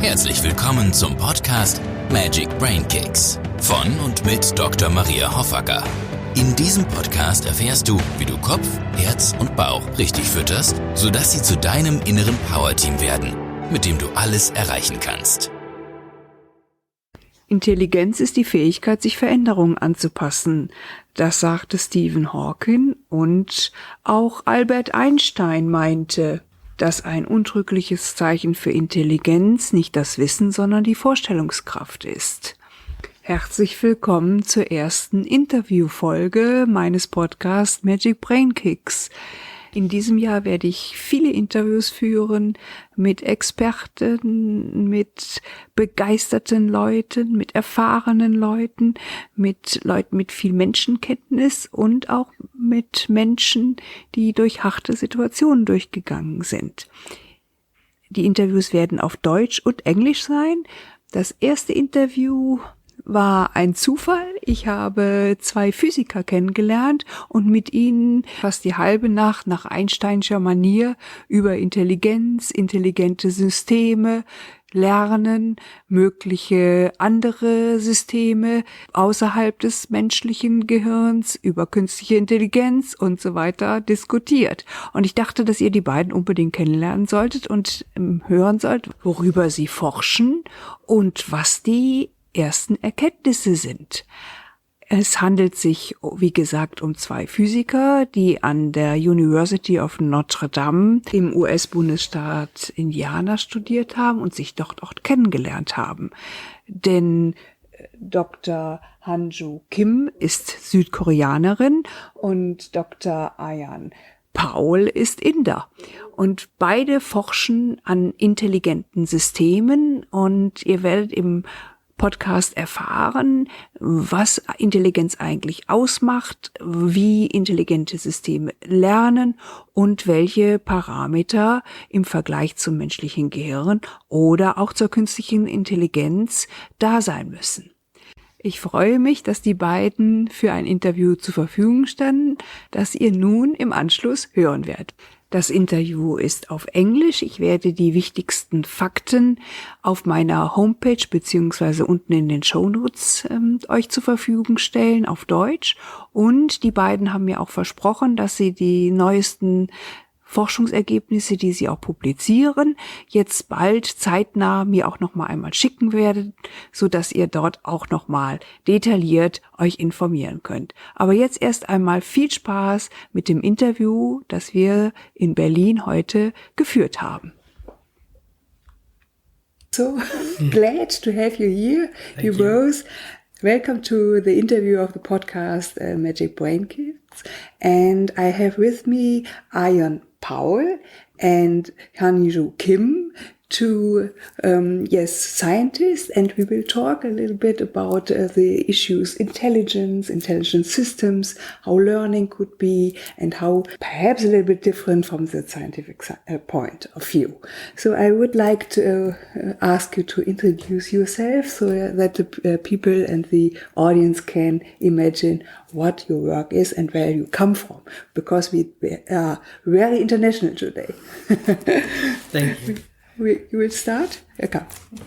Herzlich willkommen zum Podcast Magic Brain Kicks von und mit Dr. Maria Hoffacker. In diesem Podcast erfährst du, wie du Kopf, Herz und Bauch richtig fütterst, sodass sie zu deinem inneren Powerteam werden, mit dem du alles erreichen kannst. Intelligenz ist die Fähigkeit, sich Veränderungen anzupassen. Das sagte Stephen Hawking und auch Albert Einstein meinte, dass ein untrügliches Zeichen für Intelligenz nicht das Wissen, sondern die Vorstellungskraft ist. Herzlich willkommen zur ersten Interviewfolge meines Podcasts Magic Brain Kicks. In diesem Jahr werde ich viele Interviews führen mit Experten, mit begeisterten Leuten, mit erfahrenen Leuten, mit Leuten mit viel Menschenkenntnis und auch mit Menschen, die durch harte Situationen durchgegangen sind. Die Interviews werden auf Deutsch und Englisch sein. Das erste Interview war ein Zufall. Ich habe 2 Physiker kennengelernt und mit ihnen fast die halbe Nacht nach Einsteinscher Manier über Intelligenz, intelligente Systeme, Lernen, mögliche andere Systeme außerhalb des menschlichen Gehirns, über künstliche Intelligenz und so weiter diskutiert. Und ich dachte, dass ihr die beiden unbedingt kennenlernen solltet und hören sollt, worüber sie forschen und was die ersten Erkenntnisse sind. Es handelt sich, wie gesagt, um 2 Physiker, die an der University of Notre Dame im US-Bundesstaat Indiana studiert haben und sich dort auch kennengelernt haben. Denn Dr. Hyunju Kim ist Südkoreanerin und Dr. Ayan Paul ist Inder. Und beide forschen an intelligenten Systemen und ihr werdet im Podcast erfahren, was Intelligenz eigentlich ausmacht, wie intelligente Systeme lernen und welche Parameter im Vergleich zum menschlichen Gehirn oder auch zur künstlichen Intelligenz da sein müssen. Ich freue mich, dass die beiden für ein Interview zur Verfügung standen, das ihr nun im Anschluss hören werdet. Das Interview ist auf Englisch. Ich werde die wichtigsten Fakten auf meiner Homepage beziehungsweise unten in den Shownotes euch zur Verfügung stellen auf Deutsch. Und die beiden haben mir auch versprochen, dass sie die neuesten Forschungsergebnisse, die sie auch publizieren, jetzt bald zeitnah mir auch noch mal einmal schicken werden, so dass ihr dort auch noch mal detailliert euch informieren könnt. Aber jetzt erst einmal viel Spaß mit dem Interview, das wir in Berlin heute geführt haben. So glad to have you here, you both. Welcome to the interview of the podcast Magic Brain Kicks. And I have with me Ayan Paul and Hyunju Kim, 2 scientists, and we will talk a little bit about the issues intelligent systems, how learning could be, and how perhaps a little bit different from the scientific point of view. So I would like to ask you to introduce yourself so that the people and the audience can imagine what your work is and where you come from, because we are very international today. Thank you. You will start? Okay.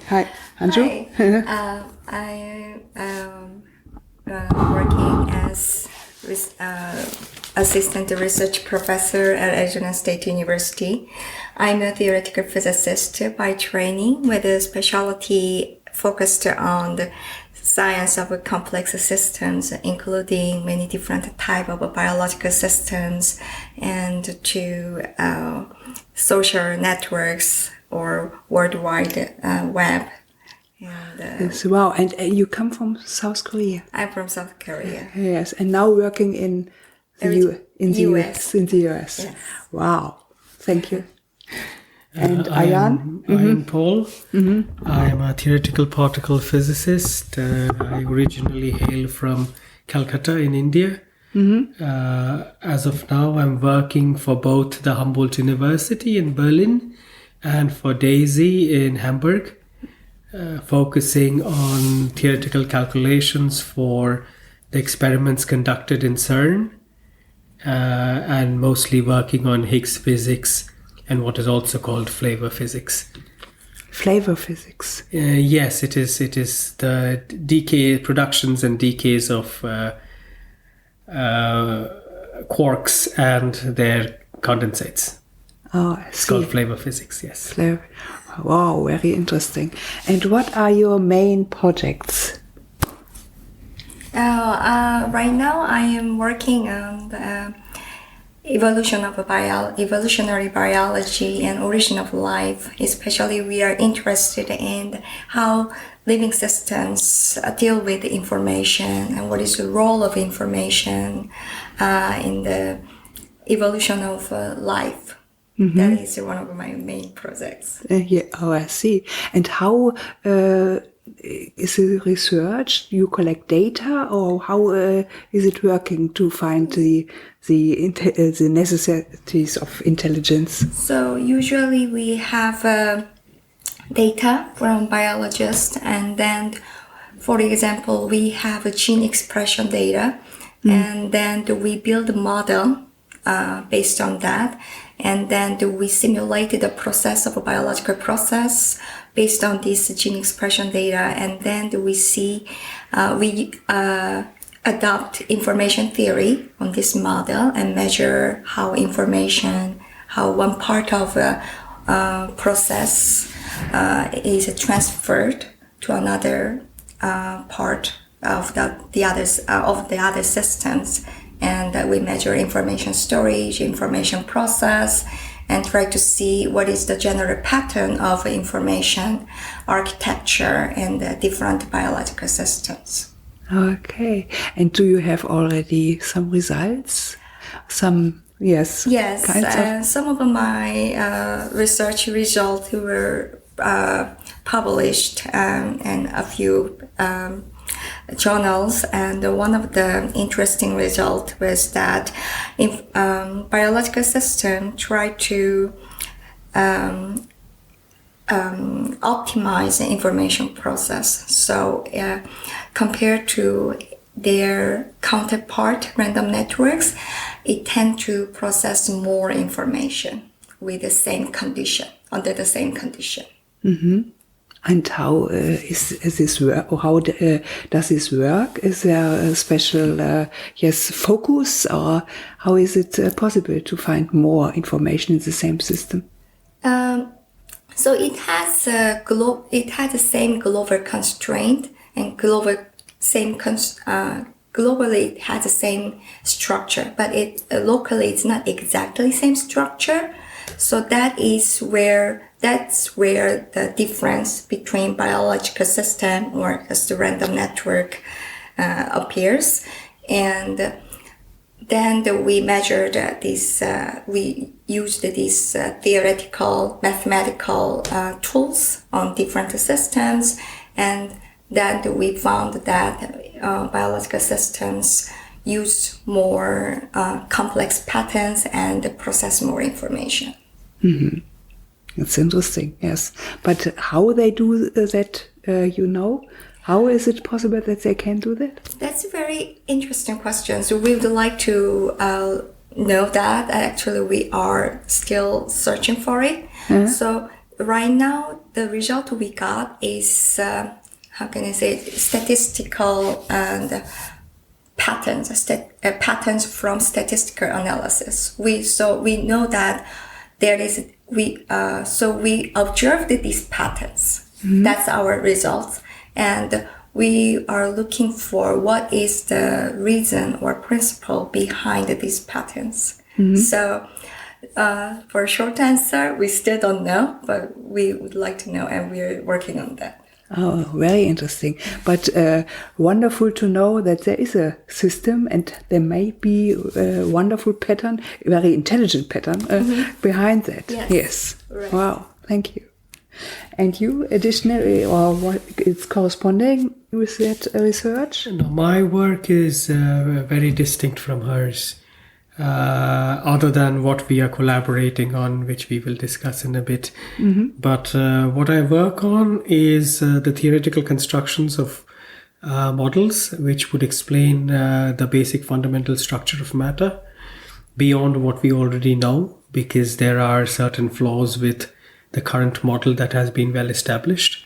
Hi, Hyunju. Hi. I am working as assistant research professor at Arizona State University. I'm a theoretical physicist by training with a specialty focused on the science of complex systems, including many different types of biological systems and to social networks or worldwide web. And, yes, wow, and you come from South Korea? I'm from South Korea. Yes, and now working in the US. In the US. Yes. Wow, thank you. And Ayan? Ayan Paul. Mm-hmm. I am a theoretical particle physicist. I originally hail from Calcutta in India. Mm-hmm. As of now, I'm working for both the Humboldt University in Berlin and for Daisy in Hamburg, focusing on theoretical calculations for the experiments conducted in CERN, and mostly working on Higgs physics and what is also called flavor physics. flavor physics. Yes, it is. It is the productions and decays of quarks and their condensates. Oh, I It's see. called flavor physics, yes. Flavor. Wow, very interesting. And what are your main projects? Right now I am working on the evolutionary biology and origin of life. Especially we are interested in how living systems deal with information and what is the role of information in the evolution of life. Mm-hmm. That is one of my main projects. Yeah. Oh, I see. And how is it research? You collect data, or how is it working to find the necessities of intelligence? So usually we have data from biologists, and then, for example, we have a gene expression data, and then we build a model based on that, and then we simulate the process of a biological process based on this gene expression data, and then we see we adopt information theory on this model and measure how one part of a process is transferred to another part of the other systems, and we measure information storage, information process, and try to see what is the general pattern of information architecture and the different biological systems. Okay. And do you have already some results? Yes. Some of my research results were published in a few journals, and one of the interesting results was that if biological system try to optimize the information process. So compared to their counterpart random networks, it tends to process more information with the same condition, under the same condition. Mm-hmm. And how is this work? Or how does this work? Is there a special focus, or how is it possible to find more information in the same system? So it has the same global constraint, and globally it has the same structure, but locally it's not exactly the same structure. So that's where the difference between biological system or just the random network appears. And then we measured this, we used these theoretical mathematical tools on different systems, and then we found that biological systems use more complex patterns and process more information. Mm-hmm. It's interesting, yes. But how they do that, How is it possible that they can do that? That's a very interesting question. So we would like to know that. Actually, we are still searching for it. Uh-huh. So right now, the result we got is, statistical and patterns from statistical analysis. We know that we observed these patterns. Mm-hmm. That's our results. And we are looking for what is the reason or principle behind these patterns. Mm-hmm. So for a short answer, we still don't know, but we would like to know, and we're working on that. Oh, very interesting. But wonderful to know that there is a system, and there may be a wonderful pattern, a very intelligent pattern behind that. Yes. Right. Wow, thank you. And you, additionally, or what is corresponding with that research? No, my work is very distinct from hers, other than what we are collaborating on, which we will discuss in a bit. Mm-hmm. But what I work on is the theoretical constructions of models, which would explain the basic fundamental structure of matter beyond what we already know, because there are certain flaws with the current model that has been well established.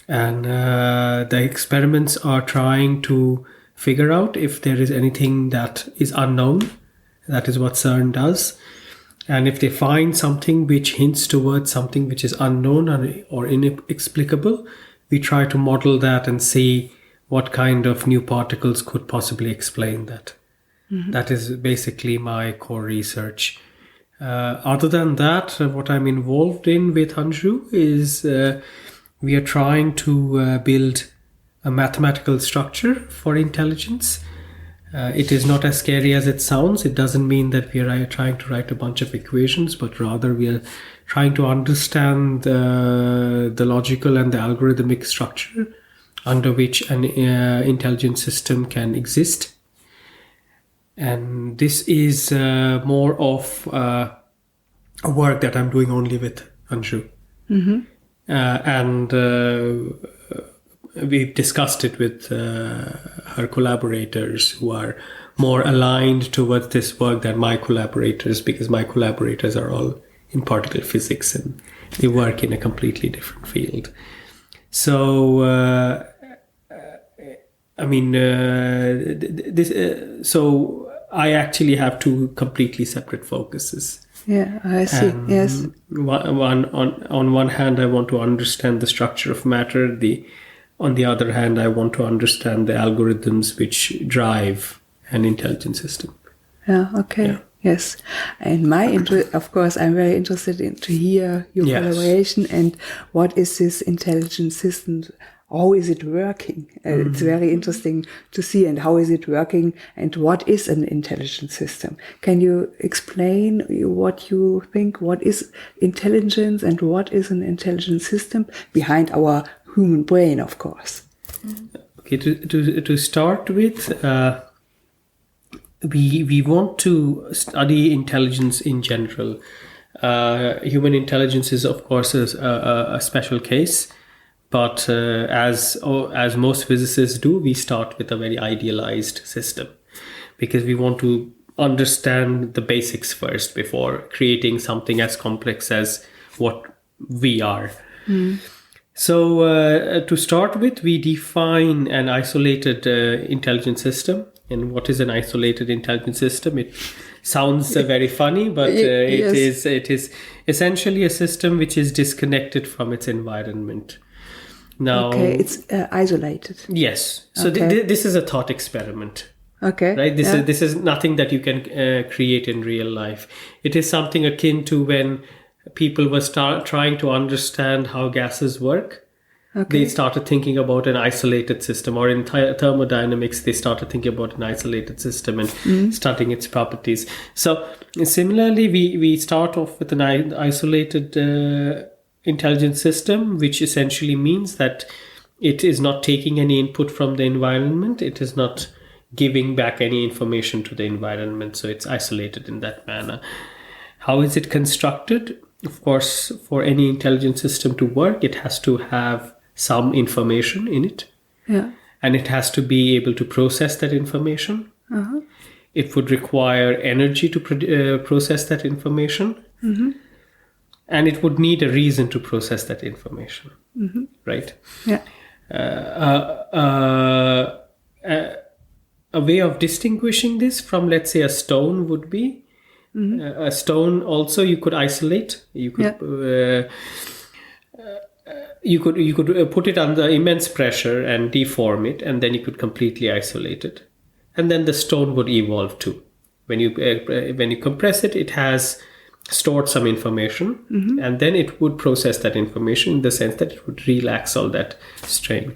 And the experiments are trying to figure out if there is anything that is unknown. That is what CERN does. And if they find something which hints towards something which is unknown or inexplicable, we try to model that and see what kind of new particles could possibly explain that. Mm-hmm. That is basically my core research. Other than that, what I'm involved in with Hyunju is we are trying to build a mathematical structure for intelligence. It is not as scary as it sounds. It doesn't mean that we are trying to write a bunch of equations, but rather we are trying to understand the logical and the algorithmic structure under which an intelligent system can exist. And this is more of a work that I'm doing only with Hyunju. Mm-hmm. And we've discussed it with her collaborators who are more aligned towards this work than my collaborators, because my collaborators are all in particle physics and they work in a completely different field. So, so I actually have two completely separate focuses. Yeah, I see. Yes. On one hand, I want to understand the structure of matter. On the other hand, I want to understand the algorithms which drive an intelligent system. Yeah. Okay. Yeah. Yes. And of course, I'm very interested to hear your collaboration and what is this intelligent system. How is it working? It's very interesting to see. And how is it working? And what is an intelligent system? Can you explain what you think? What is intelligence and what is an intelligent system behind our human brain, of course? Okay, to start with, we want to study intelligence in general. Human intelligence is, of course, a special case. But as most physicists do, we start with a very idealized system because we want to understand the basics first before creating something as complex as what we are. So to start with, we define an isolated intelligent system. And what is an isolated intelligent system? It sounds very funny, but it is essentially a system which is disconnected from its environment. Now, okay, it's isolated. Yes. So this is a thought experiment. Okay. Right. This is nothing that you can create in real life. It is something akin to when people were trying to understand how gases work. Okay. They started thinking about an isolated system, or in thermodynamics, they started thinking about an isolated system and studying its properties. So similarly, we start off with an isolated intelligent system, which essentially means that it is not taking any input from the environment. It is not giving back any information to the environment. So it's isolated in that manner. How is it constructed? Of course, for any intelligent system to work, it has to have some information in it. Yeah. And it has to be able to process that information. Uh-huh. It would require energy to process that information. Mm-hmm. And it would need a reason to process that information, right? Yeah. A way of distinguishing this from, let's say, a stone would be a stone. Also, you could isolate. You could you could put it under immense pressure and deform it, and then you could completely isolate it, and then the stone would evolve too. When you compress it, it has stored some information, and then it would process that information in the sense that it would relax all that strain.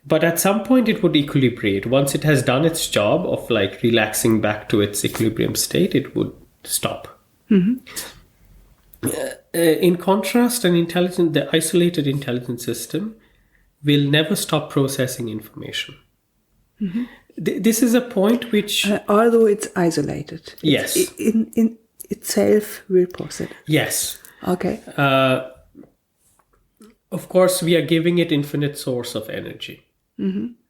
But at some point it would equilibrate. Once it has done its job of like relaxing back to its equilibrium state, it would stop. In contrast, the isolated intelligent system will never stop processing information. This is a point which... although it's isolated. Yes. In itself will process. Yes. Okay. Of course, we are giving it infinite source of energy.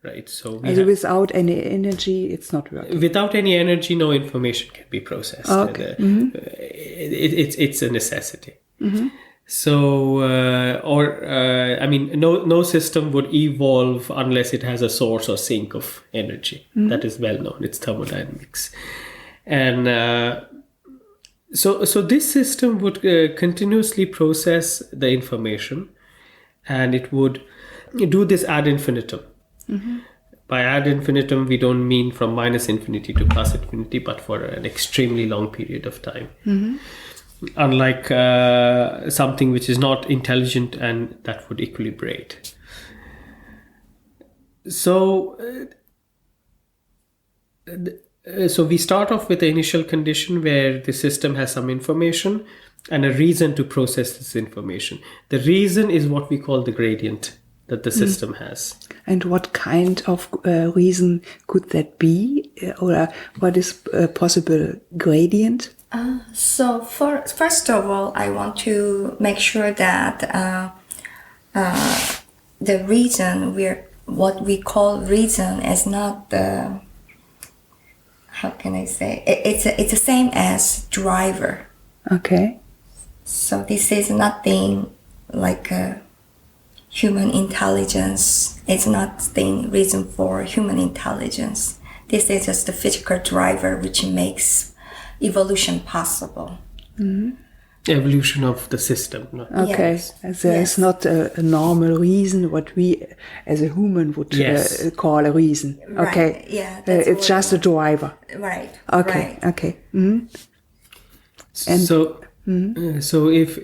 Right. So without any energy, it's not working. Without any energy, no information can be processed. Okay. It's a necessity. So, no system would evolve unless it has a source or sink of energy. That is well known. It's thermodynamics. And so this system would continuously process the information, and it would do this ad infinitum. By ad infinitum, we don't mean from minus infinity to plus infinity, but for an extremely long period of time. Unlike something which is not intelligent and that would equilibrate. So we start off with the initial condition where the system has some information and a reason to process this information. The reason is what we call the gradient that the system has. And what kind of reason could that be? Or what is a possible gradient? So first of all, I want to make sure that the reason what we call reason is not the, how can I say, it's the same as driver. Okay. So this is nothing like human intelligence. It's not the reason for human intelligence. This is just the physical driver which makes evolution possible. Evolution of the system. No? Okay, Yes. It's not a normal reason what we as a human would call a reason. Right. Okay, Yeah, that's it's what just a driver. Right. Okay, Right. okay. And So if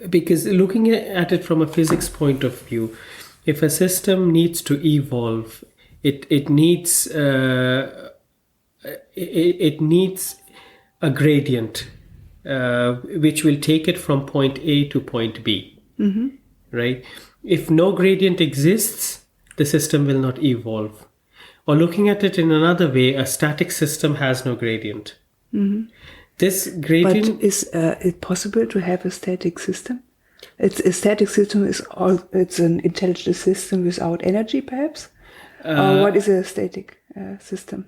because looking at it from a physics point of view, if a system needs to evolve, it needs a gradient which will take it from point A to point B. Right? If no gradient exists, the system will not evolve. Or looking at it in another way, a static system has no gradient. This gradient. But is it possible to have a static system? A static system it's an intelligent system without energy, perhaps. Or what is a static system?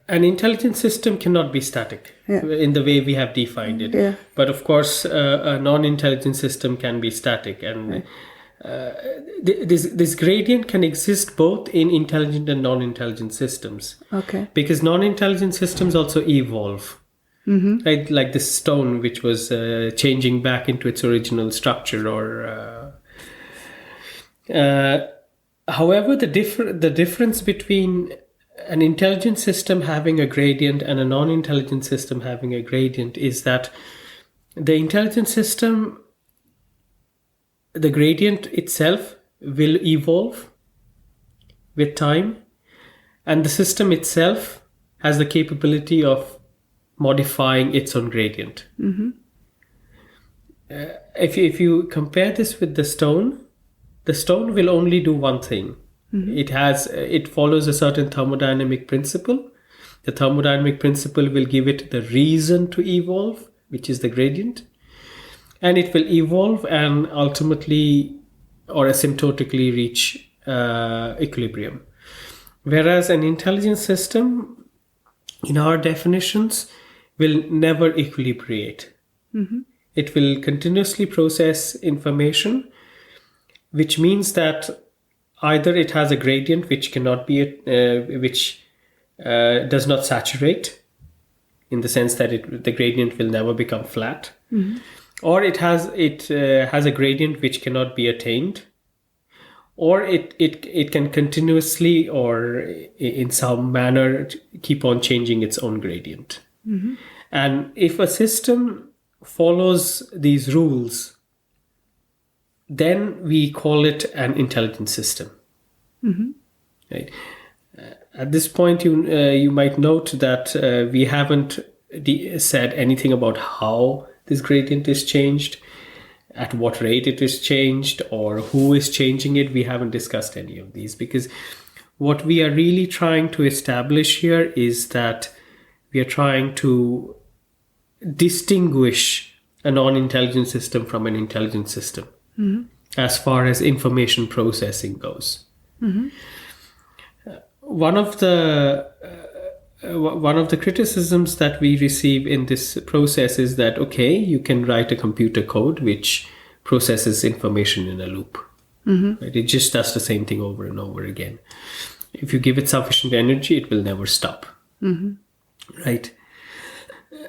An intelligent system cannot be static in the way we have defined it. Yeah. But of course, a non-intelligent system can be static. And this gradient can exist both in intelligent and non-intelligent systems. Okay. Because non-intelligent systems also evolve. Right? Like this stone, which was changing back into its original structure. However, the difference between an intelligent system having a gradient and a non-intelligent system having a gradient is that the intelligent system, the gradient itself will evolve with time, and the system itself has the capability of modifying its own gradient. If you compare this with the stone will only do one thing. It follows a certain thermodynamic principle. The thermodynamic principle will give it the reason to evolve, which is the gradient, and it will evolve and ultimately or asymptotically reach equilibrium. Whereas an intelligent system, in our definitions, will never equilibrate. It will continuously process information, which means that either it has a gradient which cannot be does not saturate, in the sense that the gradient will never become flat, or it has a gradient which cannot be attained, or it can continuously or in some manner keep on changing its own gradient. And if a system follows these rules, then we call it an intelligent system. Right? At this point, you might note that we haven't said anything about how this gradient is changed, at what rate it is changed, or who is changing it. We haven't discussed any of these, because what we are really trying to establish here is that we are trying to distinguish a non-intelligent system from an intelligent system. As far as information processing goes. One of the one of the criticisms that we receive in this process is that, okay, you can write a computer code which processes information in a loop. Right? It just does the same thing over and over again. If you give it sufficient energy, it will never stop. Right?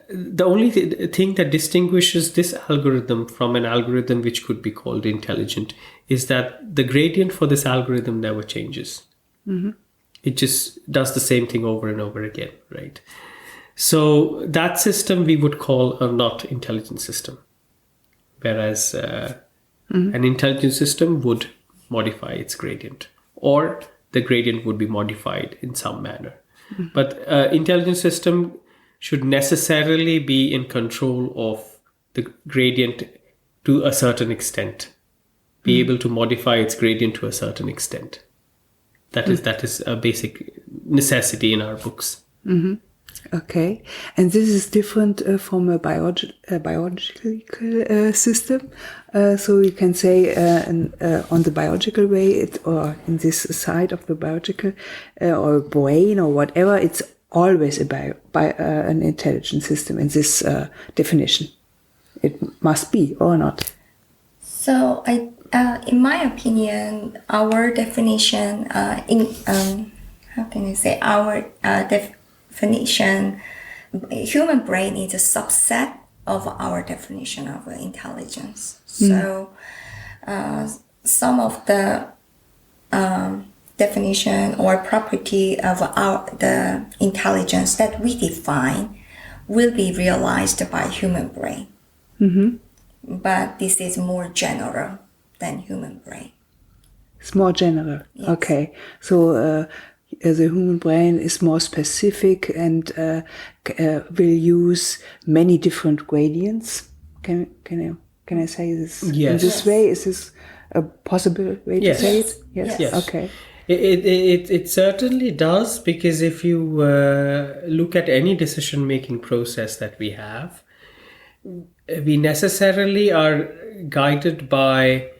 The only thing that distinguishes this algorithm from an algorithm which could be called intelligent is that the gradient for this algorithm never changes. It just does the same thing over and over again, right? So that system we would call a not intelligent system, whereas an intelligent system would modify its gradient, or the gradient would be modified in some manner. But intelligent system should necessarily be in control of the gradient to a certain extent, be able to modify its gradient to a certain extent. That is a basic necessity in our books. Okay, and this is different from a biological system. So you can say on the biological way, or in this side of the biological or brain or whatever, it's always an intelligent system in this definition. It must be, or not. So in my opinion, our definition definition, human brain is a subset of our definition of intelligence. So some of the definition or property of the intelligence that we define will be realized by human brain. But this is more general than human brain. It's more general. Yes. Okay. So the human brain is more specific and will use many different gradients. Can I say this in this way? Is this a possible way to say it? Yes. Okay. It certainly does, because if you look at any decision-making process that we have, we necessarily are guided by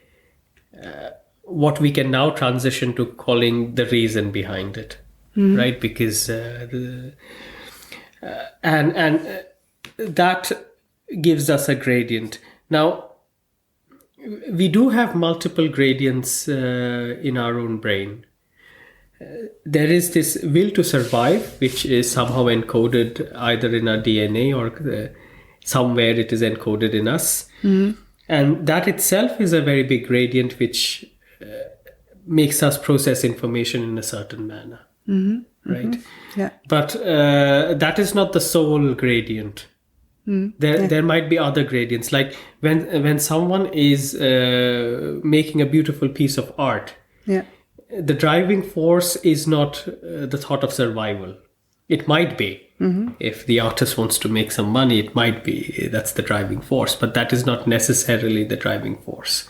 what we can now transition to calling the reason behind it, right? Because and that gives us a gradient. Now, we do have multiple gradients in our own brain. There is this will to survive, which is somehow encoded either in our DNA or somewhere it is encoded in us. And that itself is a very big gradient which makes us process information in a certain manner, right? Yeah. But that is not the sole gradient. There might be other gradients, like when someone is making a beautiful piece of art, the driving force is not the thought of survival. It might be. If the artist wants to make some money, it might be. That's the driving force, but that is not necessarily the driving force.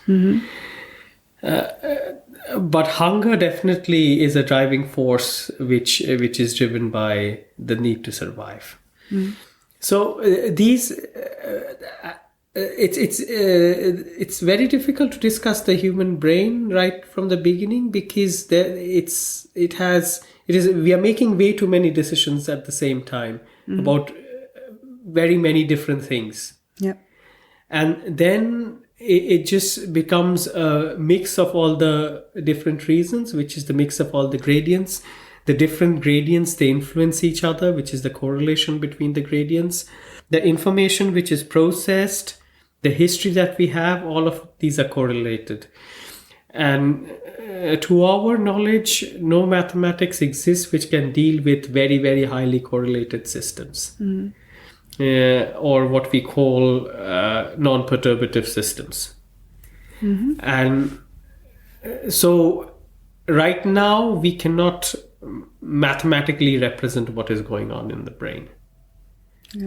But hunger definitely is a driving force which is driven by the need to survive. So it's very difficult to discuss the human brain right from the beginning, because we are making way too many decisions at the same time about very many different things. And then it just becomes a mix of all the different reasons, which is the mix of all the gradients. The different gradients, they influence each other, which is the correlation between the gradients. The information which is processed, the history that we have, all of these are correlated. And to our knowledge, no mathematics exists which can deal with very, very highly correlated systems. Or what we call non-perturbative systems. And so right now we cannot mathematically represent what is going on in the brain.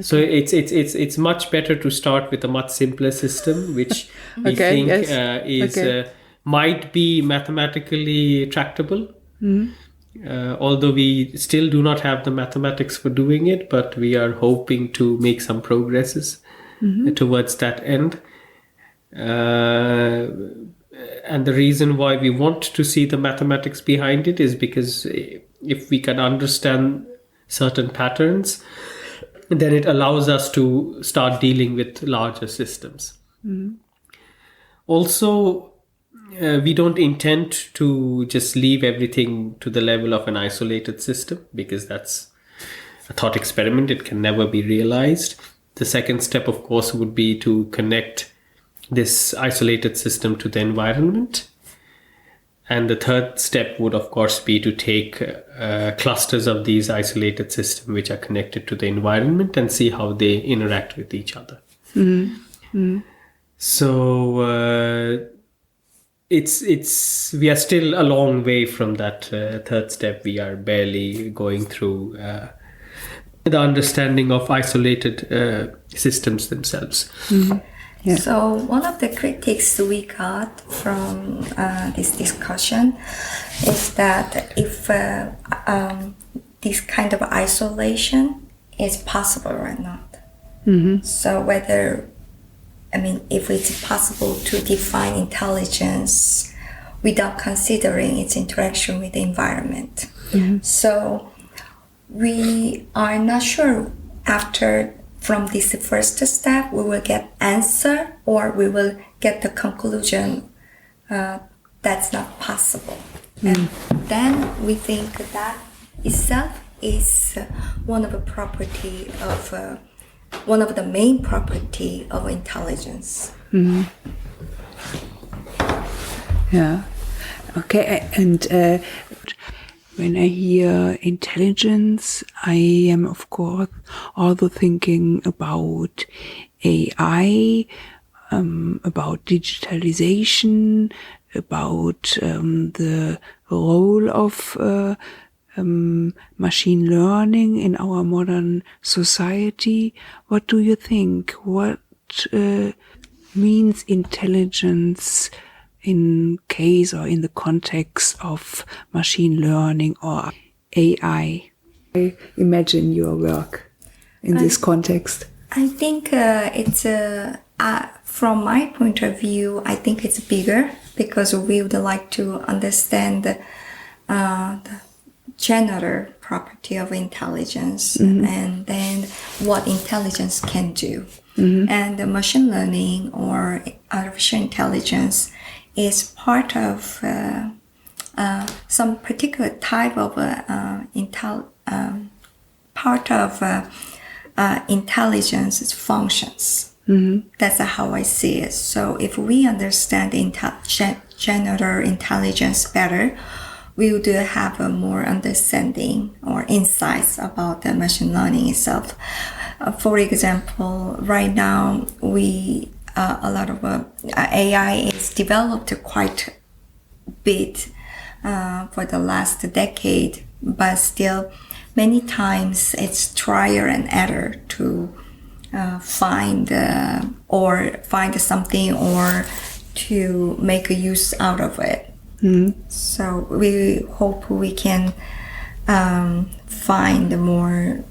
So it's much better to start with a much simpler system, which we think might be mathematically tractable. Although we still do not have the mathematics for doing it, but we are hoping to make some progresses towards that end. And the reason why we want to see the mathematics behind it is because if we can understand certain patterns, then it allows us to start dealing with larger systems. Also, we don't intend to just leave everything to the level of an isolated system, because that's a thought experiment. It can never be realized. The second step, of course, would be to connect this isolated system to the environment. And the third step would, of course, be to take clusters of these isolated systems which are connected to the environment and see how they interact with each other. So we are still a long way from that third step. We are barely going through the understanding of isolated systems themselves. Yeah. So one of the critiques we got from this discussion is that if this kind of isolation is possible or not. So if it's possible to define intelligence without considering its interaction with the environment. So we are not sure from this first step, we will get answer or we will get the conclusion that's not possible. And then we think that itself is one of the main property of intelligence. Yeah. Okay. And when I hear intelligence, I am, of course, also thinking about AI, about digitalization, about the role of machine learning in our modern society. What do you think? What means intelligence in case or in the context of machine learning or AI? I imagine your work in this context. I think it's from my point of view, I think it's bigger because we would like to understand the general property of intelligence and then what intelligence can do. And the machine learning or artificial intelligence is part of some particular type of intelligence functions. That's how I see it. So if we understand general intelligence better, we would have a more understanding or insights about the machine learning itself. For example, right now a lot of AI is developed quite a bit for the last decade, but still many times it's trial and error to find something or to make a use out of it. So we hope we can find a more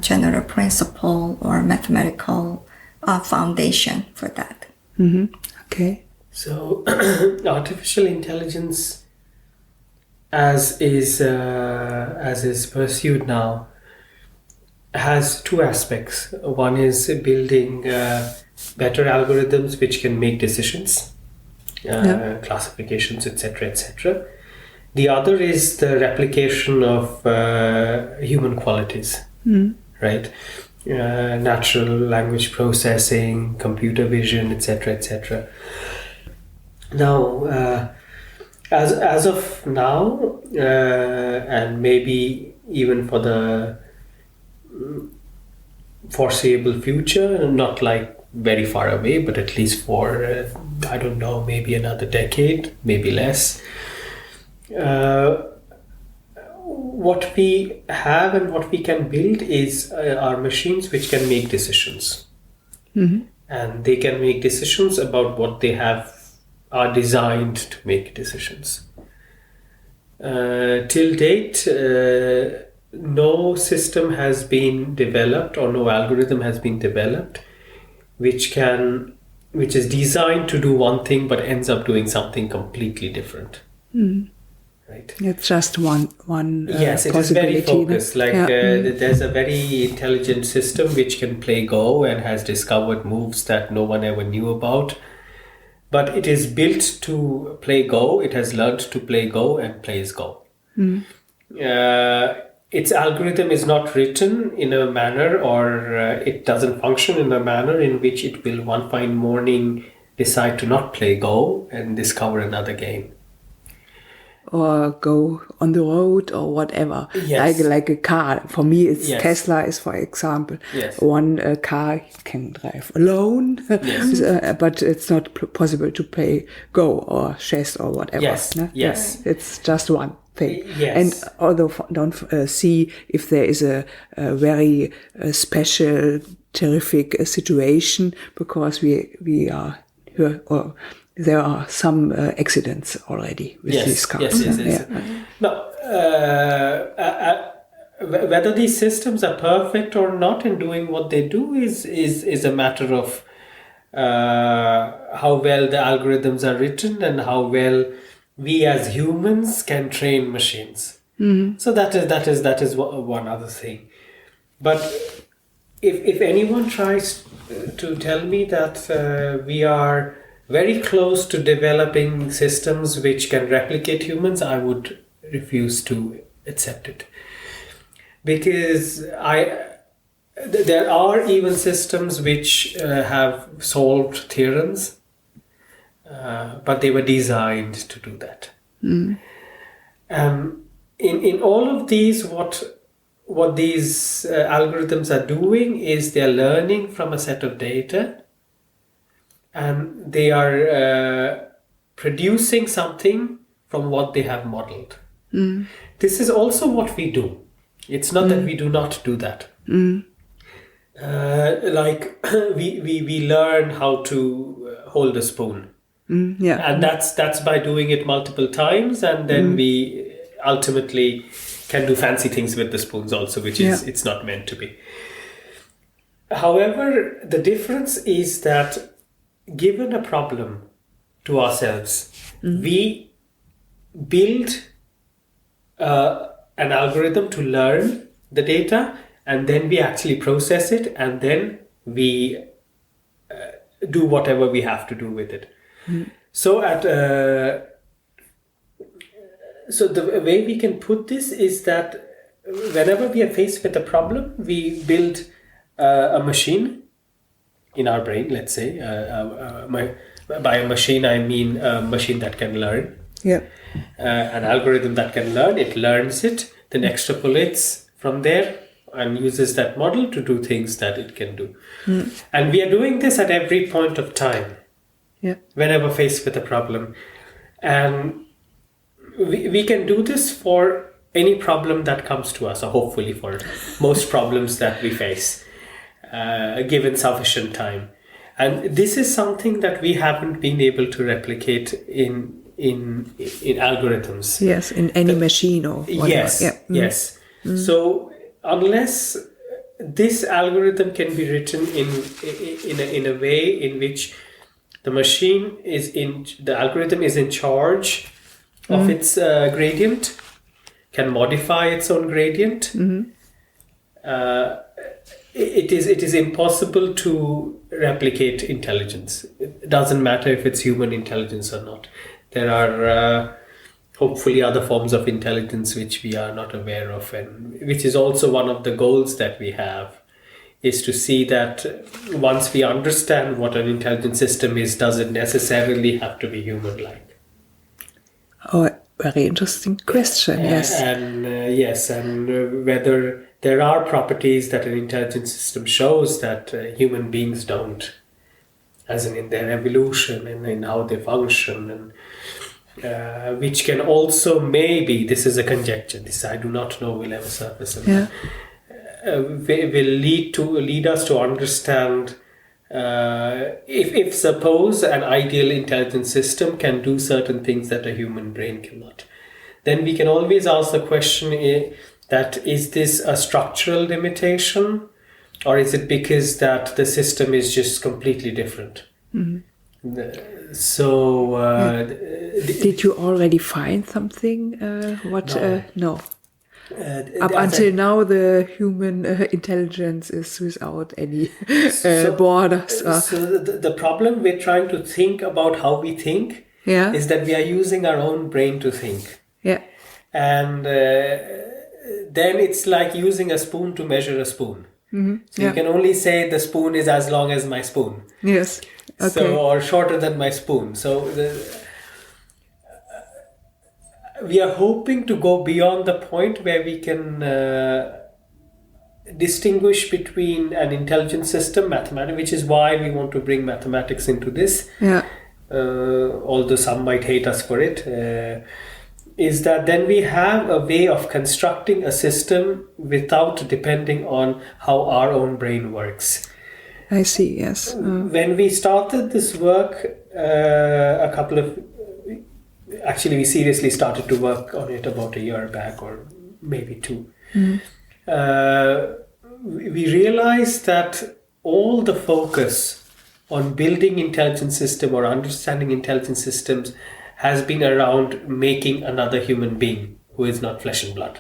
general principle or mathematical foundation for that. Okay. So artificial intelligence as is pursued now has two aspects. One is building better algorithms which can make decisions, classifications, etc., etc. The other is the replication of human qualities, right? Natural language processing, computer vision, etc., etc. Now, as of now, and maybe even for the foreseeable future, not like very far away, but at least for I don't know, maybe another decade, maybe less. What we have and what we can build is are machines which can make decisions, and they can make decisions about what they are designed to make decisions. Till date, no system has been developed or no algorithm has been developed which is designed to do one thing but ends up doing something completely different. right? It's just one yes, it is very focused. There's a very intelligent system which can play Go and has discovered moves that no one ever knew about. But it is built to play Go. It has learned to play Go and plays Go. Its algorithm is not written in a manner, or it doesn't function in a manner in which it will one fine morning decide to not play Go and discover another game. Or go on the road or whatever. Yes. Like a car. For me, it's Yes. Tesla is, for example, Yes. one car you can drive alone, Yes. but it's not possible to play Go or chess or whatever. Yes. No? Yes. It's just one thing. Yes. And although don't see if there is a very special, terrific situation, because we are here, or there are some accidents already with these cars. Yes. Now, whether these systems are perfect or not in doing what they do is a matter of how well the algorithms are written and how well we as humans can train machines. So that is one other thing. But if anyone tries to tell me that we are very close to developing systems which can replicate humans, I would refuse to accept it. Because there are even systems which have solved theorems, but they were designed to do that. In all of these, what these algorithms are doing is they're learning from a set of data, and they are producing something from what they have modeled. This is also what we do. It's not that we do not do that. Like we learn how to hold a spoon. And that's by doing it multiple times, and then we ultimately can do fancy things with the spoons also, which is it's not meant to be. However, the difference is that given a problem to ourselves, we build an algorithm to learn the data, and then we actually process it, and then we do whatever we have to do with it. So so the way we can put this is that whenever we are faced with a problem, we build a machine in our brain, let's say. By a machine, I mean a machine that can learn. An algorithm that can learn. It learns it, then extrapolates from there and uses that model to do things that it can do. And we are doing this at every point of time, whenever faced with a problem. And we can do this for any problem that comes to us, or hopefully for most problems that we face, given sufficient time. And this is something that we haven't been able to replicate in algorithms. Yes, in any machine or whatever. Yes. So unless this algorithm can be written in a way in which the algorithm is in charge of its gradient, can modify its own gradient, it is impossible to replicate intelligence. It doesn't matter if it's human intelligence or not. There are hopefully other forms of intelligence which we are not aware of, and which is also one of the goals that we have, is to see that once we understand what an intelligent system is, does it necessarily have to be human-like? Oh, very interesting question, yes. And whether there are properties that an intelligent system shows that human beings don't, as in their evolution and in how they function, and which can also maybe, this is a conjecture, this I do not know will ever surface, will lead us to understand if suppose an ideal intelligent system can do certain things that a human brain cannot, then we can always ask the question that is this a structural limitation, or is it because that the system is just completely different? Did you already find something? No. Up until now, the human intelligence is without any borders. So the problem we're trying to think about how we think is that we are using our own brain to think. Yeah. And then it's like using a spoon to measure a spoon. Mm-hmm. So you can only say the spoon is as long as my spoon. Yes. Okay. Or shorter than my spoon. So we are hoping to go beyond the point where we can distinguish between an intelligent system, mathematics, which is why we want to bring mathematics into this. Yeah. Although some might hate us for it. Is that then we have a way of constructing a system without depending on how our own brain works. I see, yes. When we started this work, we seriously started to work on it about a year back or maybe 2. Mm. We realized that all the focus on building intelligent system or understanding intelligent systems has been around making another human being who is not flesh and blood.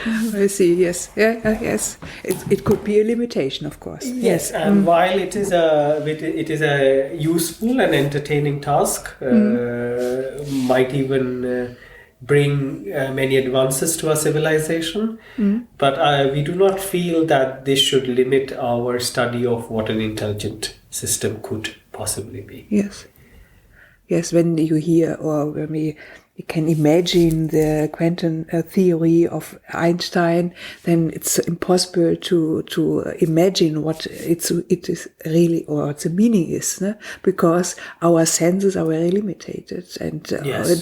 I see, yes. Yes. It could be a limitation, of course. Yes, and while it is a useful and entertaining task, might even bring many advances to our civilization, but we do not feel that this should limit our study of what an intelligent system could possibly be. Yes. Yes, when you hear or when we can imagine the quantum theory of Einstein, then it's impossible to imagine what it is really or what the meaning is, no? Because our senses are very limited, and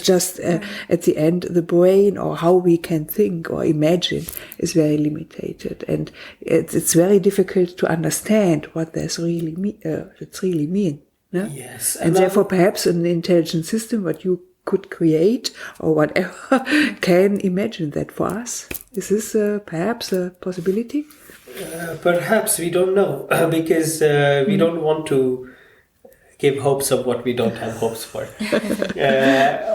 just at the end, the brain or how we can think or imagine is very limited, and it's very difficult to understand what it's really mean. No? Yes, and therefore perhaps an intelligent system, what you could create or whatever, can imagine that for us. Is this perhaps a possibility? Perhaps, we don't know, because we don't want to give hopes of what we don't have hopes for.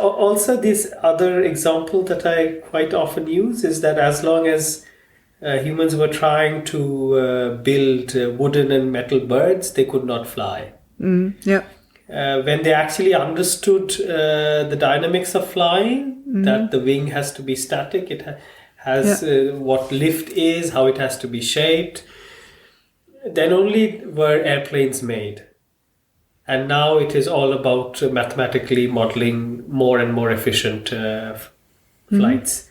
Also, this other example that I quite often use is that as long as humans were trying to build wooden and metal birds, they could not fly. Yeah. When they actually understood the dynamics of flying, that the wing has to be static, it has what lift is, how it has to be shaped, then only were airplanes made. And now it is all about mathematically modeling more and more efficient flights.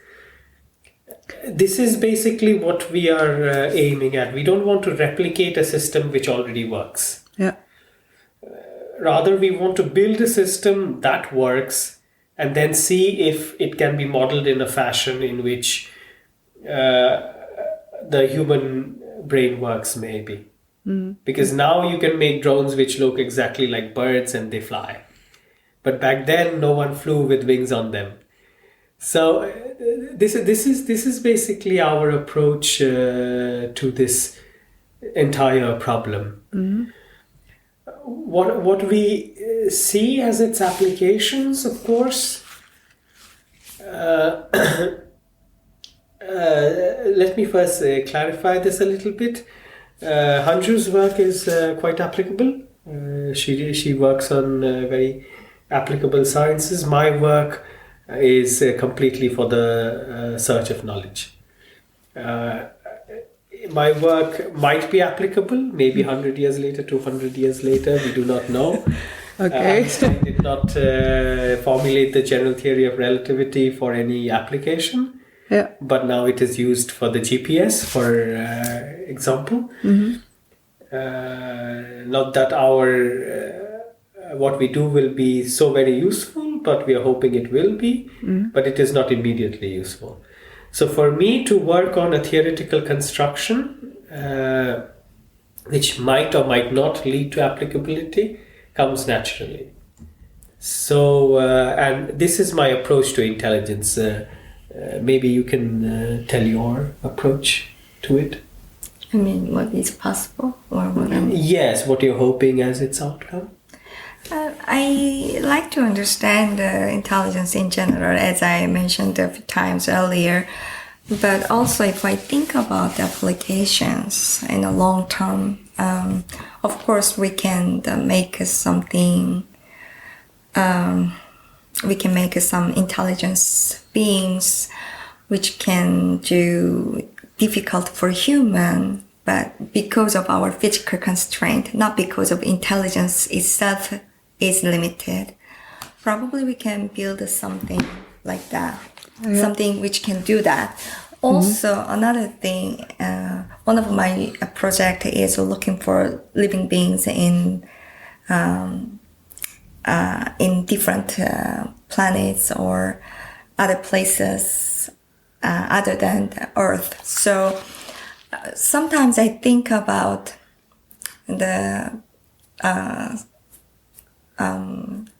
This is basically what we are aiming at. We don't want to replicate a system which already works. Yeah. Rather, we want to build a system that works and then see if it can be modeled in a fashion in which the human brain works, maybe. Because now you can make drones which look exactly like birds and they fly. But back then, no one flew with wings on them. So this is basically our approach to this entire problem. What we see as its applications, of course, let me first clarify this a little bit. Hyunju's work is quite applicable. She works on very applicable sciences. My work is completely for the search of knowledge. My work might be applicable, maybe 100 years later, 200 years later, we do not know. Okay. Einstein did not formulate the general theory of relativity for any application. Yeah. But now it is used for the GPS, for example. Not that what we do will be so very useful, but we are hoping it will be, but it is not immediately useful. So for me to work on a theoretical construction, which might or might not lead to applicability, comes naturally. So, and this is my approach to intelligence. Maybe you can tell your approach to it. I mean, what is possible or what? Yes, what you're hoping as its outcome. I like to understand intelligence in general, as I mentioned a few times earlier. But also, if I think about the applications in the long term, of course, we can make something. We can make some intelligence beings, which can do difficult for human, but because of our physical constraint, not because of intelligence itself is limited. Probably we can build something like that. Yeah. Something which can do that. Also, another thing, one of my project is looking for living beings in different planets or other places other than the Earth. So sometimes I think about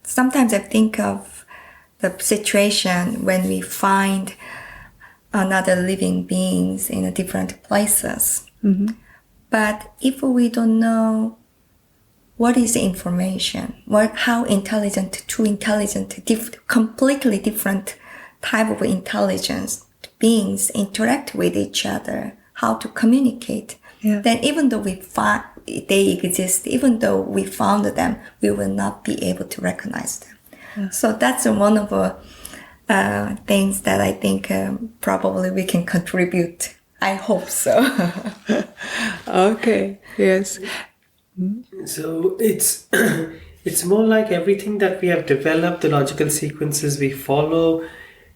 sometimes I think of the situation when we find another living beings in different places. Mm-hmm. But if we don't know what is the information, how intelligent, completely different type of intelligence beings interact with each other, how to communicate, then even though they exist, even though we found them, we will not be able to recognize them. Yeah. So that's one of the things that I think probably we can contribute. I hope so. Okay, yes. So it's more like everything that we have developed, the logical sequences we follow,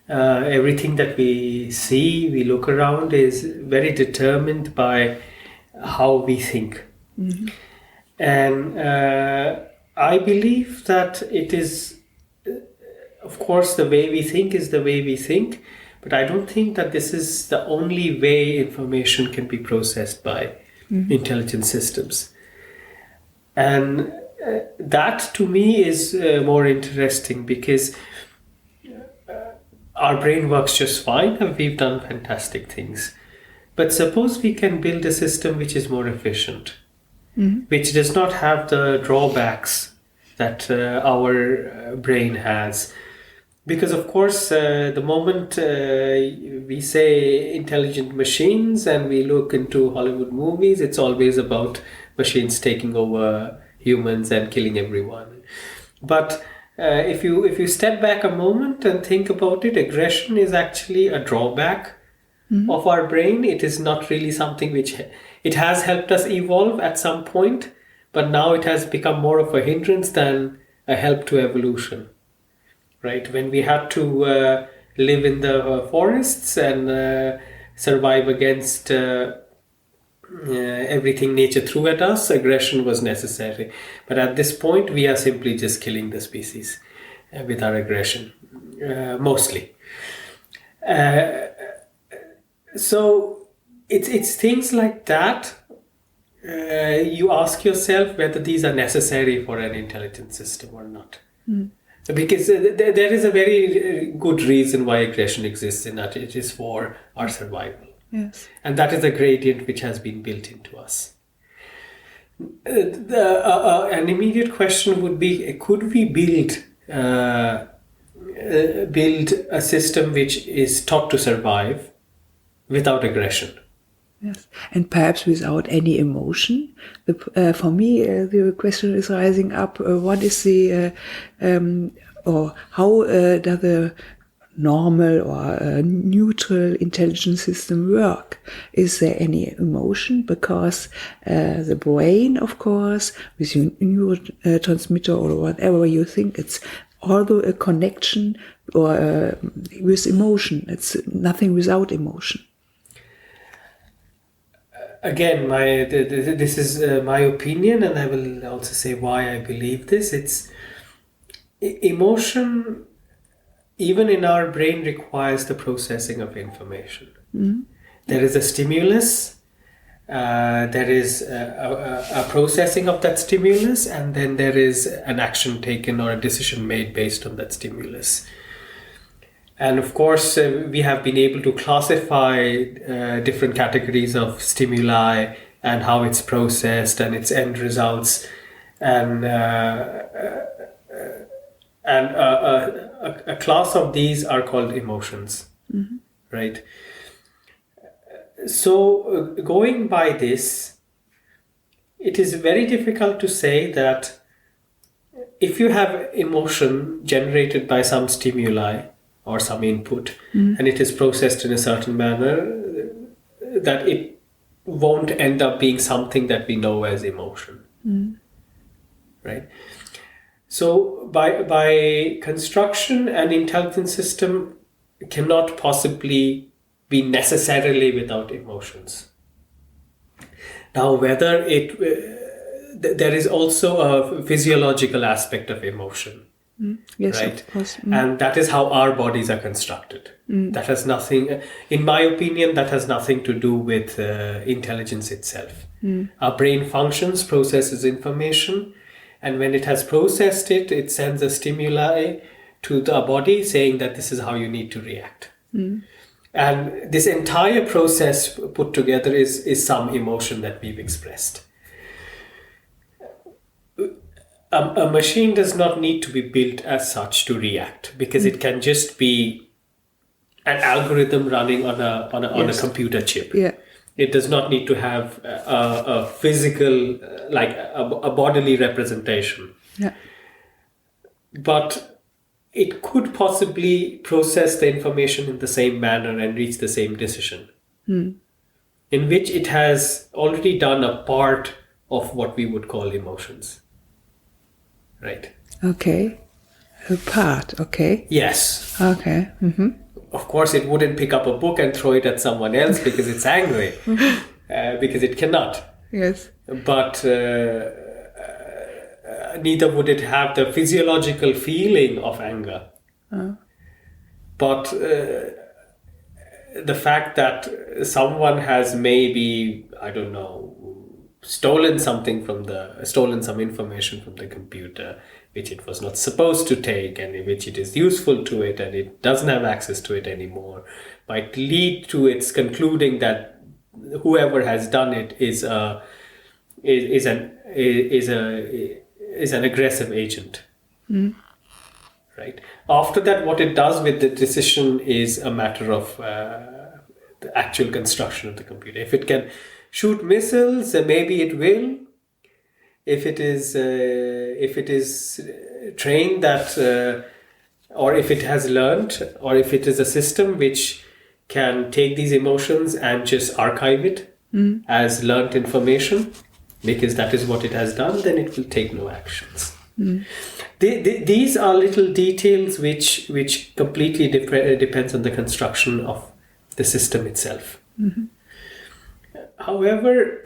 everything that we see, we look around is very determined by how we think. Mm-hmm. And I believe that it is, of course, the way we think is the way we think, but I don't think that this is the only way information can be processed by intelligent systems. And that to me is more interesting because our brain works just fine and we've done fantastic things. But suppose we can build a system which is more efficient, which does not have the drawbacks that our brain has. Because of course, the moment we say intelligent machines and we look into Hollywood movies, it's always about machines taking over humans and killing everyone. But if you step back a moment and think about it, aggression is actually a drawback of our brain. It is not really something which it has helped us evolve at some point, but now it has become more of a hindrance than a help to evolution. Right? When we had to live in the forests and survive against everything nature threw at us, aggression was necessary. But at this point, we are simply just killing the species with our aggression, mostly. So it's things like that. You ask yourself whether these are necessary for an intelligent system or not. Because there is a very good reason why aggression exists, in that it is for our survival. Yes. And that is a gradient which has been built into us. An immediate question would be, could we build a system which is taught to survive without aggression? Yes, and perhaps without any emotion. For me, the question is rising up: what is the, or how does a normal or a neutral intelligence system work? Is there any emotion? Because the brain, of course, with your neurotransmitter or whatever you think, it's although a connection or with emotion. It's nothing without emotion. Again, this is my opinion, and I will also say why I believe this. It's emotion, even in our brain, requires the processing of information. There is a stimulus, there is a processing of that stimulus, and then there is an action taken or a decision made based on that stimulus. And of course, we have been able to classify different categories of stimuli and how it's processed and its end results. And And a class of these are called emotions, right? So going by this, it is very difficult to say that if you have emotion generated by some stimuli or some input, and it is processed in a certain manner, that it won't end up being something that we know as emotion, right? So by construction, an intelligent system cannot possibly be necessarily without emotions. Now, whether there is also a physiological aspect of emotion, Yes, right? of course. And that is how our bodies are constructed. That has nothing, in my opinion, that has nothing to do with intelligence itself. Our brain functions, processes information, and when it has processed it, it sends a stimuli to the body saying that this is how you need to react. And this entire process put together is some emotion that we've expressed. A machine does not need to be built as such to react, because it can just be an algorithm running on a computer chip. Yeah. It does not need to have a physical, like a bodily representation. Yeah. But it could possibly process the information in the same manner and reach the same decision, in which it has already done a part of what we would call emotions. Right? Okay. A part, okay. Yes. Okay. Of course, it wouldn't pick up a book and throw it at someone else because it's angry, because it cannot. Yes. But neither would it have the physiological feeling of anger. But the fact that someone has maybe, I don't know, stolen some information from the computer, which it was not supposed to take, and in which it is useful to it, and it doesn't have access to it anymore, might lead to its concluding that whoever has done it is an aggressive agent. Right. After that, what it does with the decision is a matter of the actual construction of the computer. If it can shoot missiles, maybe it will. If it is trained that, or if it has learned, or if it is a system which can take these emotions and just archive it as learned information, because that is what it has done, then it will take no actions. These are little details which completely depends on the construction of the system itself. However,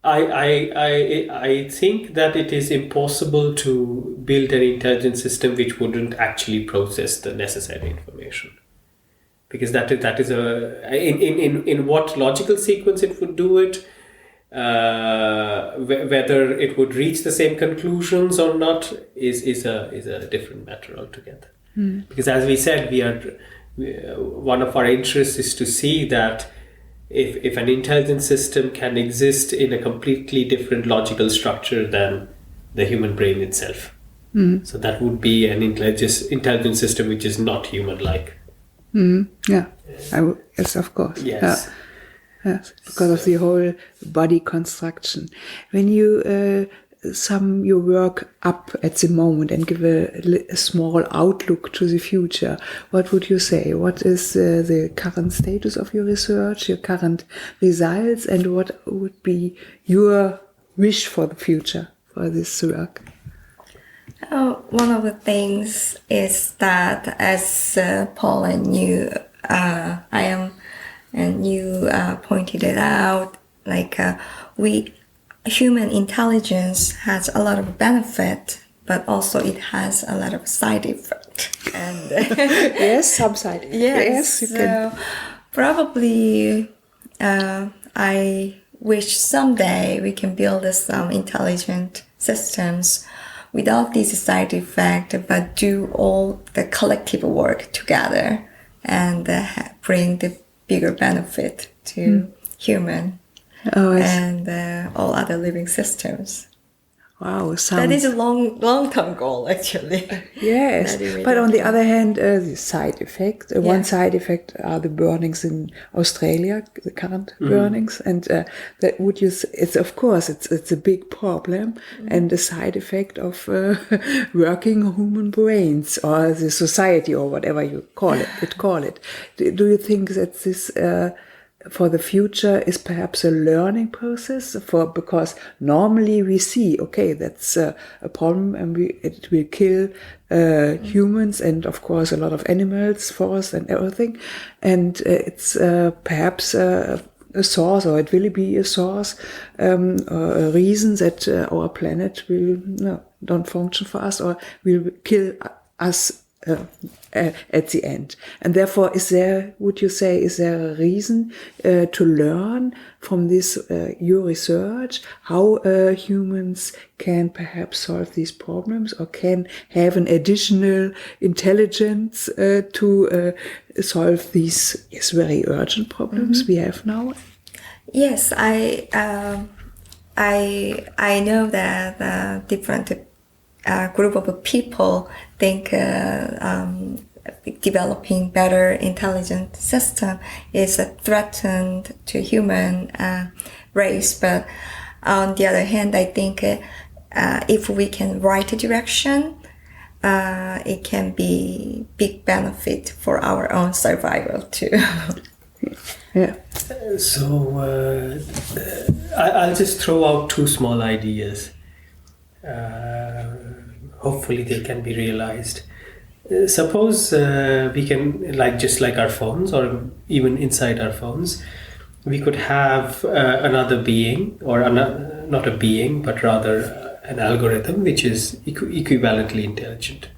I think that it is impossible to build an intelligent system which wouldn't actually process the necessary information, because that is in what logical sequence it would do it, whether it would reach the same conclusions or not is a different matter altogether. Because as we said, one of our interests is to see that if an intelligent system can exist in a completely different logical structure than the human brain itself. So that would be an intelligent system which is not human-like. Yeah. Yes, of course. Yes. Yeah. Yes, because of the whole body construction. When you sum your work up at the moment and give a small outlook to the future, what would you say? What is the current status of your research, your current results, and what would be your wish for the future for this work? One of the things is that, as Paul and you, pointed it out, human intelligence has a lot of benefit, but also it has a lot of side effect. And yes, some side effect. Yes, you can. Probably I wish someday we can build some intelligent systems without these side effects, but do all the collective work together and bring the bigger benefit to human and all other living systems. Wow, That is a long-term goal, actually. Yes, Really but on the other hand, the side effect. One side effect are the burnings in Australia, the current burnings, and that would use. It's of course it's a big problem, and the side effect of working human brains or the society or whatever you call it. Do you think that this? For the future is perhaps a learning process because normally we see, okay, that's a problem and it will kill humans and of course a lot of animals, forests and everything. And it's perhaps a source, or it will be a source, a reason that our planet will don't function for us or will kill us at the end. And therefore, would you say, is there a reason to learn from this, your research, how humans can perhaps solve these problems or can have an additional intelligence to solve these very urgent problems we have now? Yes, I know that different group of people think developing better intelligent system is a threat to human race. But on the other hand, I think if we can right direction, it can be big benefit for our own survival too. Yeah. So I'll just throw out two small ideas. Hopefully they can be realized. Suppose we can, just like our phones or even inside our phones, we could have another being, or not a being, but rather an algorithm which is equivalently intelligent.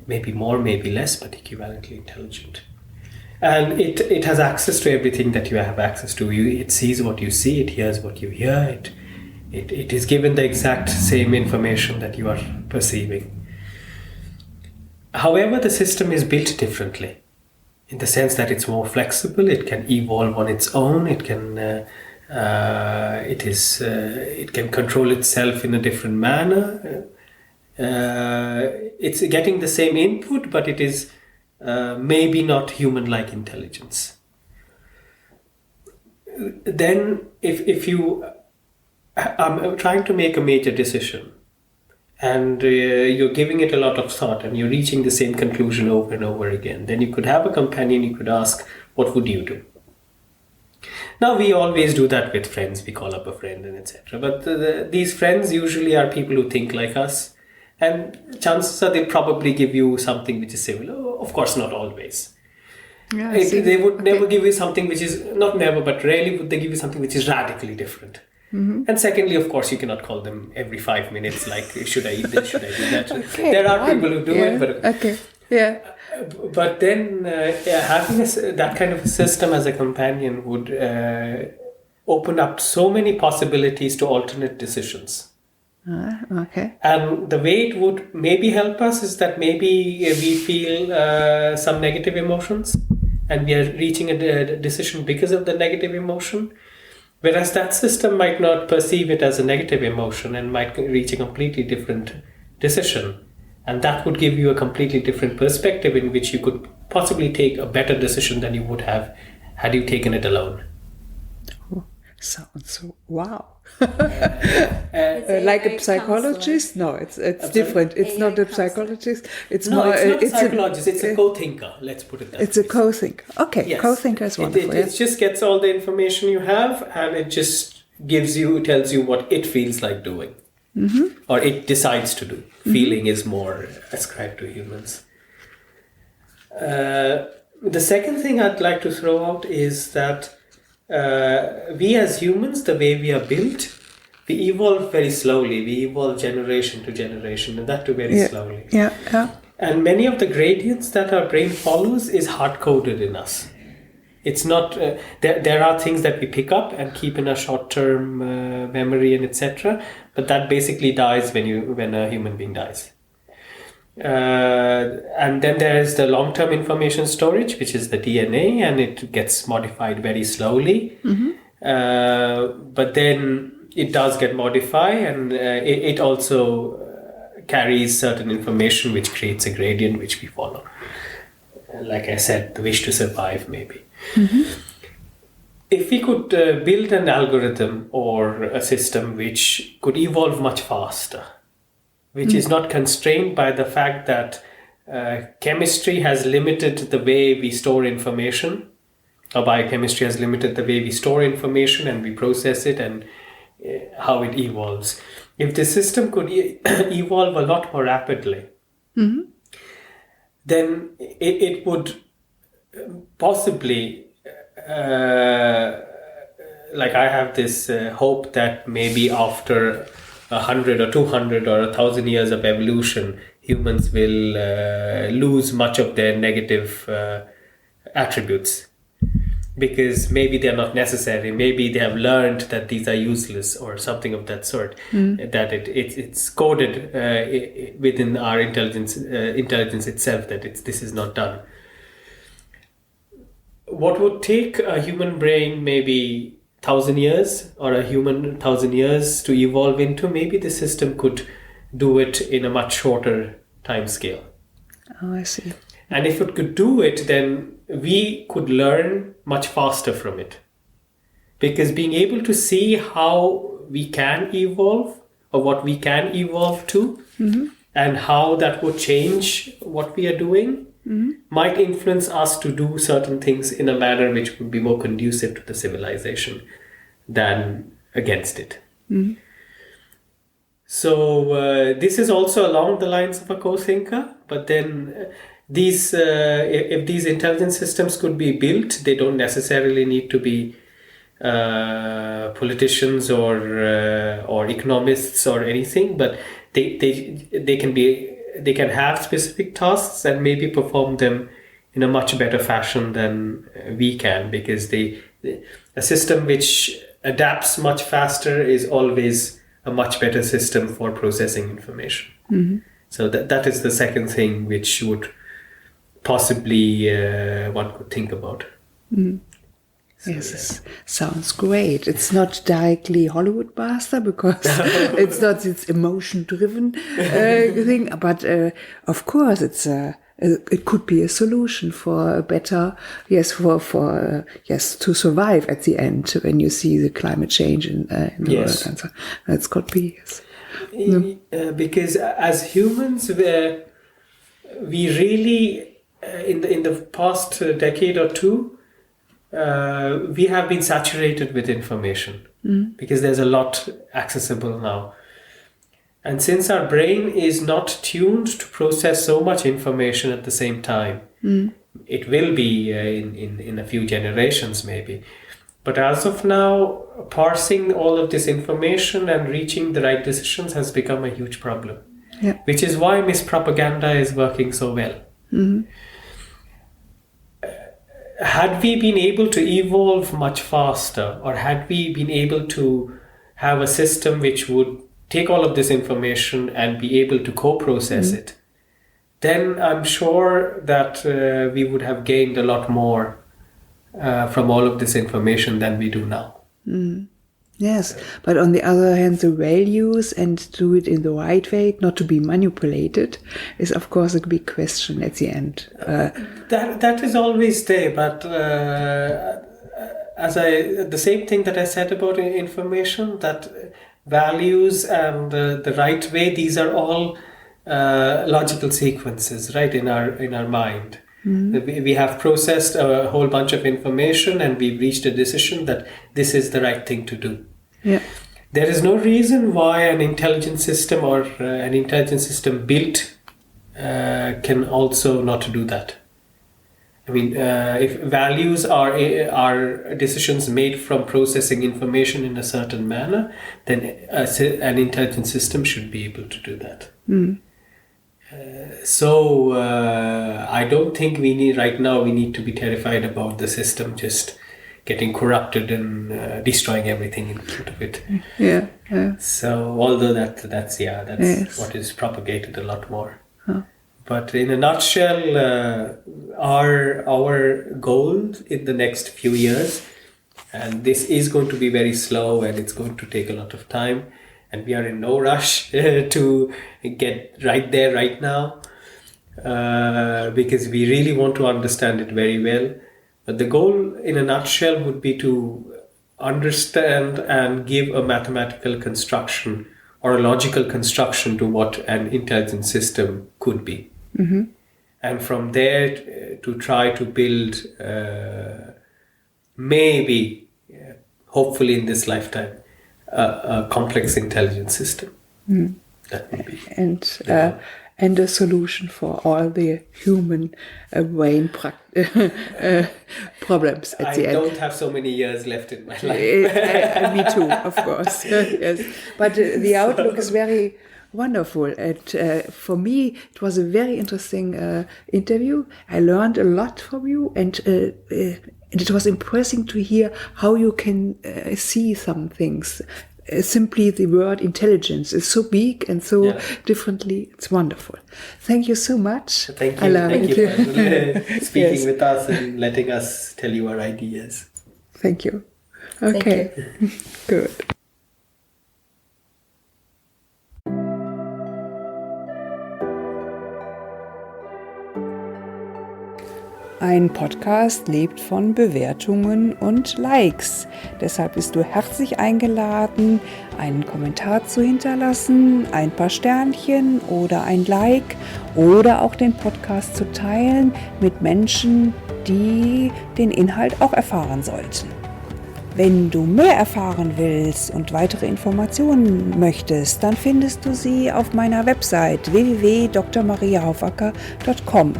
Maybe more, maybe less, but equivalently intelligent. And it has access to everything that you have access to. It sees what you see, it hears what you hear, it is given the exact same information that you are perceiving. However, the system is built differently in the sense that it's more flexible, it can evolve on its own, it can control itself in a different manner. It's getting the same input, but it is maybe not human-like intelligence. Then if you I'm trying to make a major decision and you're giving it a lot of thought and you're reaching the same conclusion over and over again, then you could have a companion, you could ask, what would you do? Now we always do that with friends, we call up a friend and etc. But these friends usually are people who think like us, and chances are they'll probably give you something which is similar. Of course, not always. Yeah, they would never give you something which is, not never, but rarely would they give you something which is radically different. And secondly, of course, you cannot call them every 5 minutes, like, should I eat this, should I do that? Okay, there are people who do it, but okay, yeah. But then having that kind of a system as a companion would open up so many possibilities to alternate decisions. Okay. And the way it would maybe help us is that maybe we feel some negative emotions and we are reaching a decision because of the negative emotion. Whereas that system might not perceive it as a negative emotion and might reach a completely different decision. And that would give you a completely different perspective in which you could possibly take a better decision than you would have had you taken it alone. Oh, sounds so wow. Like a psychologist? No, it's different. It's not a psychologist. It's not a psychologist. It's a co-thinker. Let's put it that way. It's a co-thinker. Okay, yes. Co-thinker is wonderful. It just gets all the information you have, and it just tells you what it feels like doing, or it decides to do. Feeling is more ascribed to humans. The second thing I'd like to throw out is that we as humans, the way we are built, we evolve very slowly. We evolve generation to generation, and that too very slowly. Yeah. And many of the gradients that our brain follows is hard-coded in us. It's not, there are things that we pick up and keep in a short-term memory and etc. But that basically dies when a human being dies. And then there is the long-term information storage, which is the DNA, and it gets modified very slowly. But then it does get modified, and it also carries certain information which creates a gradient which we follow. Like I said, the wish to survive, maybe. If we could build an algorithm or a system which could evolve much faster, which is not constrained by the fact that chemistry has limited the way we store information, or biochemistry has limited the way we store information and we process it and how it evolves. If the system could evolve a lot more rapidly, then it would possibly, like I have this hope that maybe after 100 or 200 or 1,000 years of evolution, humans will lose much of their negative attributes, because maybe they're not necessary. Maybe they have learned that these are useless or something of that sort. That it's coded within our intelligence itself that this is not done. What would take a human brain maybe 1,000 years or a human 1,000 years to evolve into, maybe the system could do it in a much shorter time scale. Oh, I see. And if it could do it, then we could learn much faster from it. Because being able to see how we can evolve, or what we can evolve to, and how that would change what we are doing, might influence us to do certain things in a manner which would be more conducive to the civilization than against it. So this is also along the lines of a co-thinker, but then these, if these intelligence systems could be built, they don't necessarily need to be politicians or economists or anything, but they can have specific tasks and maybe perform them in a much better fashion than we can, because a system which adapts much faster is always a much better system for processing information. So that is the second thing which would possibly one could think about. So, yes, sounds great. It's not directly Hollywood Master, because it's not this emotion-driven thing, but of course it could be a solution for a better, to survive at the end when you see the climate change in the world. And so that could be, yes. Because as humans, we really, in the past decade or two, we have been saturated with information because there's a lot accessible now. And since our brain is not tuned to process so much information at the same time, it will be in a few generations maybe. But as of now, parsing all of this information and reaching the right decisions has become a huge problem. Which is why mispropaganda is working so well. Had we been able to evolve much faster, or had we been able to have a system which would take all of this information and be able to co-process it, then I'm sure that we would have gained a lot more from all of this information than we do now. Yes, but on the other hand, the values and do it in the right way, not to be manipulated, is of course a big question at the end. That is always there, but the same thing that I said about information, that values and the right way, these are all logical sequences, right, in our mind. We have processed a whole bunch of information and we've reached a decision that this is the right thing to do. There is no reason why an intelligent system or an intelligent system built can also not do that. I mean, if values are decisions made from processing information in a certain manner, then an intelligent system should be able to do that. So I don't think we need to be terrified about the system just getting corrupted and destroying everything in front of it. So although that's what is propagated a lot more. But in a nutshell, our goal in the next few years And this is going to be very slow and it's going to take a lot of time. And we are in no rush to get right there right now because we really want to understand it very well. But the goal in a nutshell would be to understand and give a mathematical construction or a logical construction to what an intelligent system could be. Mm-hmm. And from there to try to build maybe, hopefully in this lifetime, a complex intelligent system. Mm. That would be. And a solution for all the human brain problems at the end. I don't have so many years left in my life. Me too, of course. Yes, but the outlook is very wonderful. And for me, it was a very interesting interview. I learned a lot from you, and it was impressive to hear how you can see some things. Simply the word intelligence is so big and so differently. It's wonderful. Thank you so much. Thank you. I love Thank it. you for speaking with us and letting us tell you our ideas. Thank you. Okay. Thank you. Good. Ein Podcast lebt von Bewertungen und Likes. Deshalb bist du herzlich eingeladen, einen Kommentar zu hinterlassen, ein paar Sternchen oder ein Like oder auch den Podcast zu teilen mit Menschen, die den Inhalt auch erfahren sollten. Wenn du mehr erfahren willst und weitere Informationen möchtest, dann findest du sie auf meiner Website www.drmariahofacker.com.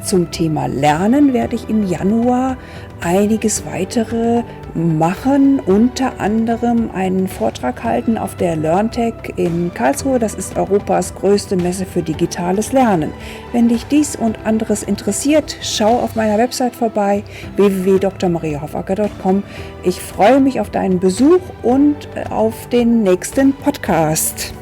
Zum Thema Lernen werde ich im Januar einiges weitere machen, unter anderem einen Vortrag halten auf der LearnTech in Karlsruhe. Das ist Europas größte Messe für digitales Lernen. Wenn dich dies und anderes interessiert, schau auf meiner Website vorbei, www.drmariahofacker.com. Ich freue mich auf deinen Besuch und auf den nächsten Podcast.